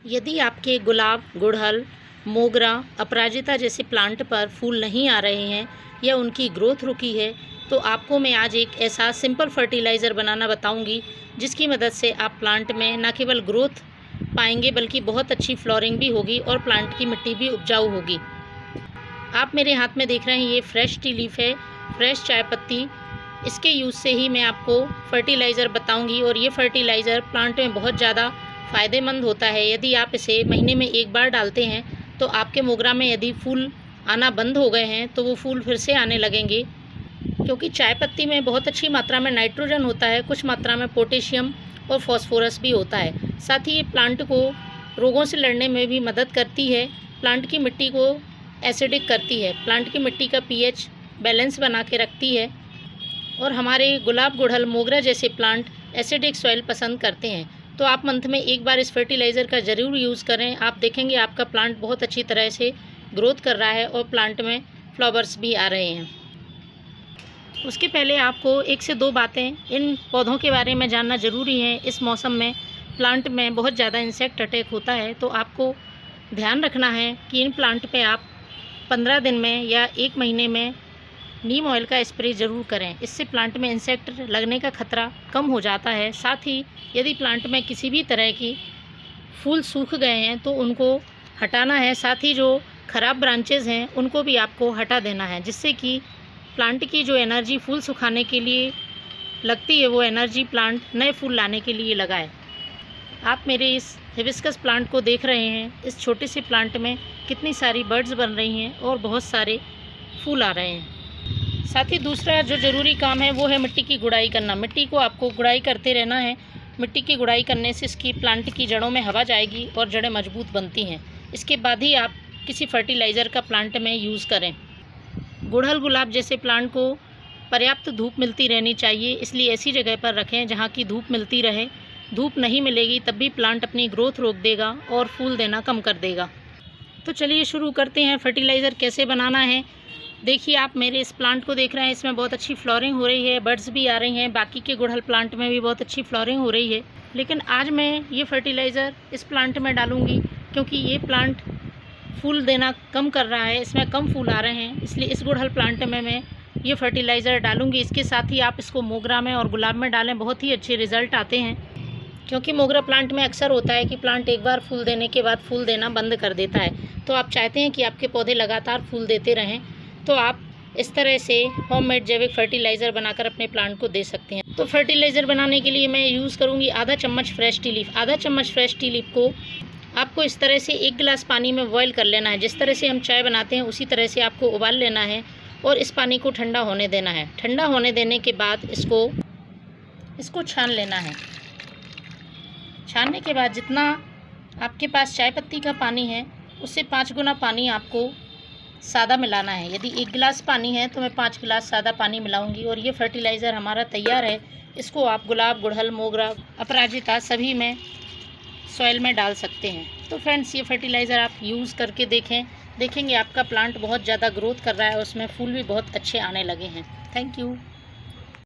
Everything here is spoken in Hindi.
यदि आपके गुलाब, गुड़हल, मोगरा, अपराजिता जैसे प्लांट पर फूल नहीं आ रहे हैं या उनकी ग्रोथ रुकी है, तो आपको मैं आज एक ऐसा सिंपल फर्टिलाइज़र बनाना बताऊंगी जिसकी मदद से आप प्लांट में न केवल ग्रोथ पाएंगे बल्कि बहुत अच्छी फ्लोरिंग भी होगी और प्लांट की मिट्टी भी उपजाऊ होगी। आप मेरे हाथ में देख रहे हैं, ये फ्रेश टी लीफ है, फ्रेश चाय पत्ती। इसके यूज़ से ही मैं आपको फर्टिलाइज़र बताऊंगी और ये फर्टिलाइज़र प्लांट में बहुत ज़्यादा फ़ायदेमंद होता है। यदि आप इसे महीने में एक बार डालते हैं तो आपके मोगरा में यदि फूल आना बंद हो गए हैं तो वो फूल फिर से आने लगेंगे, क्योंकि चाय पत्ती में बहुत अच्छी मात्रा में नाइट्रोजन होता है, कुछ मात्रा में पोटेशियम और फॉस्फोरस भी होता है। साथ ही ये प्लांट को रोगों से लड़ने में भी मदद करती है, प्लांट की मिट्टी को एसिडिक करती है, प्लांट की मिट्टी का पीएच बैलेंस बना के रखती है। और हमारे गुलाब, गुड़हल, मोगरा जैसे प्लांट एसिडिक सॉइल पसंद करते हैं, तो आप मंथ में एक बार इस फर्टिलाइज़र का ज़रूर यूज़ करें। आप देखेंगे आपका प्लांट बहुत अच्छी तरह से ग्रोथ कर रहा है और प्लांट में फ्लावर्स भी आ रहे हैं। उसके पहले आपको 1 से 2 बातें इन पौधों के बारे में जानना ज़रूरी है। इस मौसम में प्लांट में बहुत ज़्यादा इंसेक्ट अटैक होता है, तो आपको ध्यान रखना है कि इन प्लांट पे आप 15 दिन में या 1 महीने में नीम ऑयल का स्प्रे ज़रूर करें। इससे प्लांट में इंसेक्ट लगने का खतरा कम हो जाता है। साथ ही यदि प्लांट में किसी भी तरह की फूल सूख गए हैं तो उनको हटाना है। साथ ही जो ख़राब ब्रांचेज़ हैं उनको भी आपको हटा देना है, जिससे कि प्लांट की जो एनर्जी फूल सुखाने के लिए लगती है वो एनर्जी प्लांट नए फूल लाने के लिए लगाए। आप मेरे इस हिबिस्कस प्लांट को देख रहे हैं, इस छोटे से प्लांट में कितनी सारी बर्ड्स बन रही हैं और बहुत सारे फूल आ रहे हैं। साथ ही दूसरा जो ज़रूरी काम है वो है मिट्टी की गुड़ाई करना। मिट्टी को आपको गुड़ाई करते रहना है। मिट्टी की गुड़ाई करने से इसकी प्लांट की जड़ों में हवा जाएगी और जड़ें मजबूत बनती हैं। इसके बाद ही आप किसी फर्टिलाइज़र का प्लांट में यूज़ करें। गुड़हल, गुलाब जैसे प्लांट को पर्याप्त धूप मिलती रहनी चाहिए, इसलिए ऐसी जगह पर रखें जहाँ की धूप मिलती रहे। धूप नहीं मिलेगी तब भी प्लांट अपनी ग्रोथ रोक देगा और फूल देना कम कर देगा। तो चलिए शुरू करते हैं। फर्टिलाइज़र कैसे बनाना है। देखिए, आप मेरे इस प्लांट को देख रहे हैं, इसमें बहुत अच्छी फ्लोरिंग हो रही है, बर्ड्स भी आ रही हैं। बाकी के गुड़हल प्लांट में भी बहुत अच्छी फ्लोरिंग हो रही है, लेकिन आज मैं ये फर्टिलाइज़र इस प्लांट में डालूँगी क्योंकि ये प्लांट फूल देना कम कर रहा है, इसमें कम फूल आ रहे हैं, इसलिए इस गुड़हल प्लांट में मैं ये फर्टिलाइज़र डालूँगी। इसके साथ ही आप इसको मोगरा में और गुलाब में डालें, बहुत ही अच्छे रिज़ल्ट आते हैं। क्योंकि मोगरा प्लांट में अक्सर होता है कि प्लांट एक बार फूल देने के बाद फूल देना बंद कर देता है, तो आप चाहते हैं कि आपके पौधे लगातार फूल देते रहें, तो आप इस तरह से होममेड जैविक फर्टिलाइज़र बनाकर अपने प्लांट को दे सकते हैं। तो फर्टिलाइज़र बनाने के लिए मैं यूज़ करूँगी आधा चम्मच फ्रेश टी लीफ। आधा चम्मच फ्रेश टी लीफ को आपको इस तरह से 1 गिलास पानी में बॉयल कर लेना है। जिस तरह से हम चाय बनाते हैं उसी तरह से आपको उबाल लेना है और इस पानी को ठंडा होने देना है। ठंडा होने देने के बाद इसको छान लेना है। छानने के बाद जितना आपके पास चाय पत्ती का पानी है उससे 5 गुना पानी आपको सादा मिलाना है। यदि 1 गिलास पानी है तो मैं 5 गिलास सादा पानी मिलाऊंगी और ये फर्टिलाइज़र हमारा तैयार है। इसको आप गुलाब, गुड़हल, मोगरा, अपराजिता सभी में सॉइल में डाल सकते हैं। तो फ्रेंड्स, ये फर्टिलाइज़र आप यूज़ करके देखेंगे आपका प्लांट बहुत ज़्यादा ग्रोथ कर रहा है और उसमें फूल भी बहुत अच्छे आने लगे हैं। Thank you.